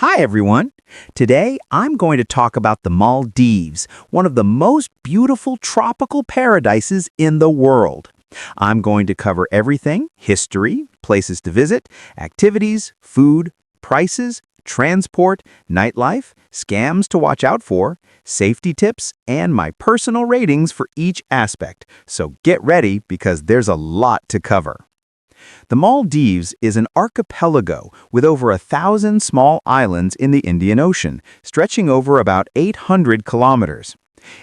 Hi, everyone. Today, I'm going to talk about the Maldives, one of the most beautiful tropical paradises in the world. I'm going to cover everything: history, places to visit, activities, food, prices, transport, nightlife, scams to watch out for, safety tips, and my personal ratings for each aspect. So get ready because there's a lot to cover. The Maldives is an archipelago with over 1,000 small islands in the Indian Ocean, stretching over about 800 kilometers.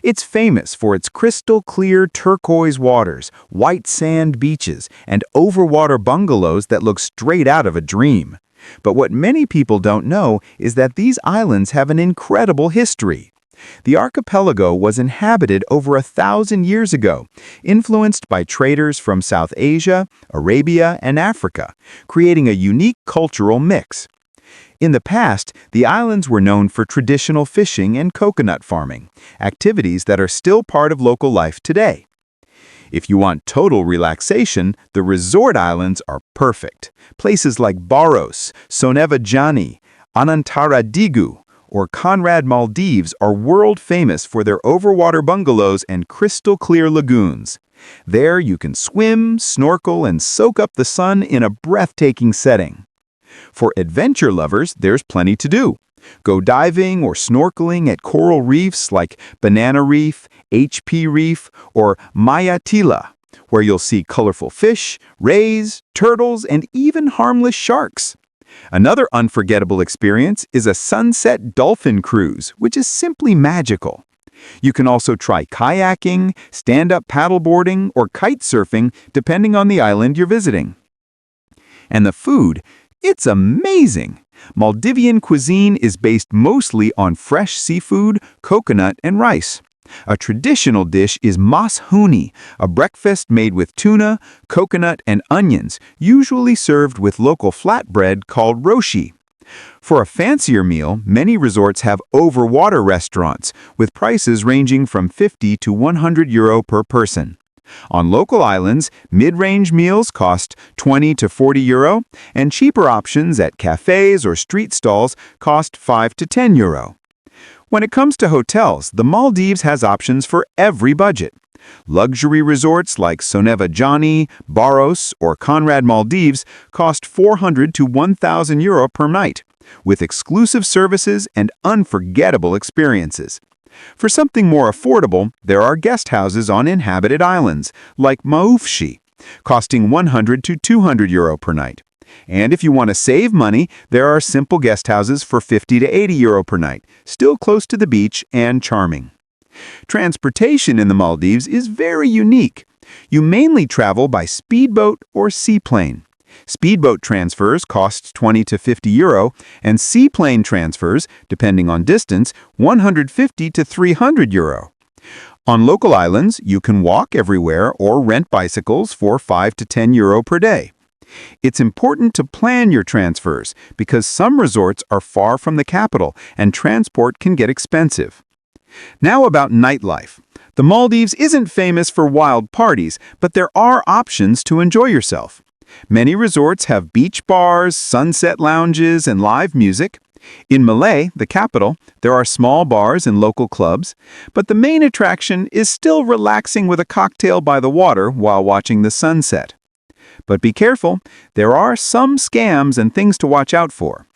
It's famous for its crystal-clear turquoise waters, white sand beaches, and overwater bungalows that look straight out of a dream. But what many people don't know is that these islands have an incredible history. The archipelago was inhabited over 1,000 years ago, influenced by traders from South Asia, Arabia, and Africa, creating a unique cultural mix. In the past, the islands were known for traditional fishing and coconut farming, activities that are still part of local life today. If you want total relaxation, the resort islands are perfect. Places like Baros, Sonevajani, Anantaradigu, or Conrad Maldives are world famous for their overwater bungalows and crystal-clear lagoons. There you can swim, snorkel, and soak up the sun in a breathtaking setting. For adventure lovers, there's plenty to do. Go diving or snorkeling at coral reefs like Banana Reef, HP Reef, or Mayatila, where you'll see colorful fish, rays, turtles, and even harmless sharks. Another unforgettable experience is a sunset dolphin cruise, which is simply magical. You can also try kayaking, stand-up paddleboarding, or kite surfing, depending on the island you're visiting. And the food, it's amazing! Maldivian cuisine is based mostly on fresh seafood, coconut, and rice. A traditional dish is mas huni, a breakfast made with tuna, coconut, and onions, usually served with local flatbread called roshi. For a fancier meal, many resorts have overwater restaurants, with prices ranging from 50 to 100 euro per person. On local islands, mid-range meals cost 20 to 40 euro, and cheaper options at cafes or street stalls cost 5 to 10 euro. When it comes to hotels, the Maldives has options for every budget. Luxury resorts like Sonevajani, Baros, or Conrad Maldives cost 400 to 1,000 euro per night, with exclusive services and unforgettable experiences. For something more affordable, there are guest houses on inhabited islands, like Maufshi, costing 100 to 200 euro per night. And if you want to save money, there are simple guest houses for 50 to 80 euro per night, still close to the beach and charming. Transportation in the Maldives is very unique. You mainly travel by speedboat or seaplane. Speedboat transfers cost 20 to 50 euro, and seaplane transfers, depending on distance, 150 to 300 euro. On local islands, you can walk everywhere or rent bicycles for 5 to 10 euro per day. It's important to plan your transfers because some resorts are far from the capital and transport can get expensive. Now about nightlife. The Maldives isn't famous for wild parties, but there are options to enjoy yourself. Many resorts have beach bars, sunset lounges, and live music. In Malé, the capital, there are small bars and local clubs, but the main attraction is still relaxing with a cocktail by the water while watching the sunset. But be careful, there are some scams and things to watch out for.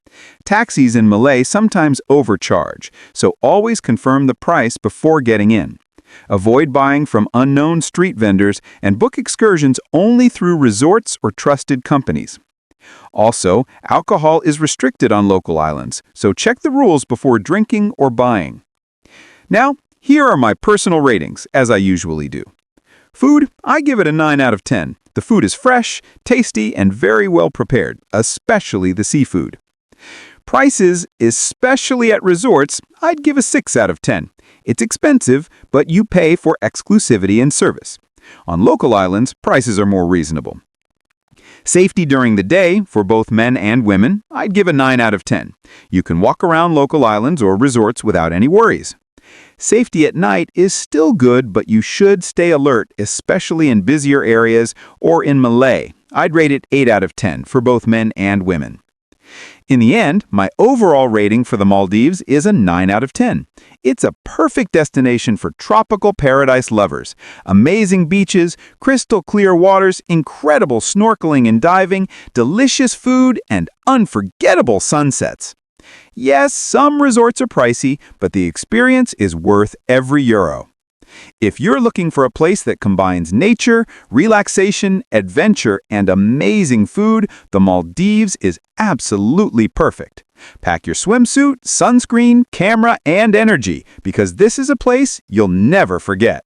Taxis in Malé sometimes overcharge, so always confirm the price before getting in. Avoid buying from unknown street vendors and book excursions only through resorts or trusted companies. Also, alcohol is restricted on local islands, so check the rules before drinking or buying. Now, here are my personal ratings, as I usually do. Food, I give it a 9 out of 10. The food is fresh, tasty, and very well prepared, especially the seafood. Prices, especially at resorts, I'd give a 6 out of 10. It's expensive, but you pay for exclusivity and service. On local islands, prices are more reasonable. Safety during the day, for both men and women, I'd give a 9 out of 10. You can walk around local islands or resorts without any worries. Safety at night is still good, but you should stay alert, especially in busier areas or in Malé. I'd rate it 8 out of 10 for both men and women. In the end, my overall rating for the Maldives is a 9 out of 10. It's a perfect destination for tropical paradise lovers. Amazing beaches, crystal clear waters, incredible snorkeling and diving, delicious food, and unforgettable sunsets. Yes, some resorts are pricey, but the experience is worth every euro. If you're looking for a place that combines nature, relaxation, adventure, and amazing food, the Maldives is absolutely perfect. Pack your swimsuit, sunscreen, camera, and energy, because this is a place you'll never forget.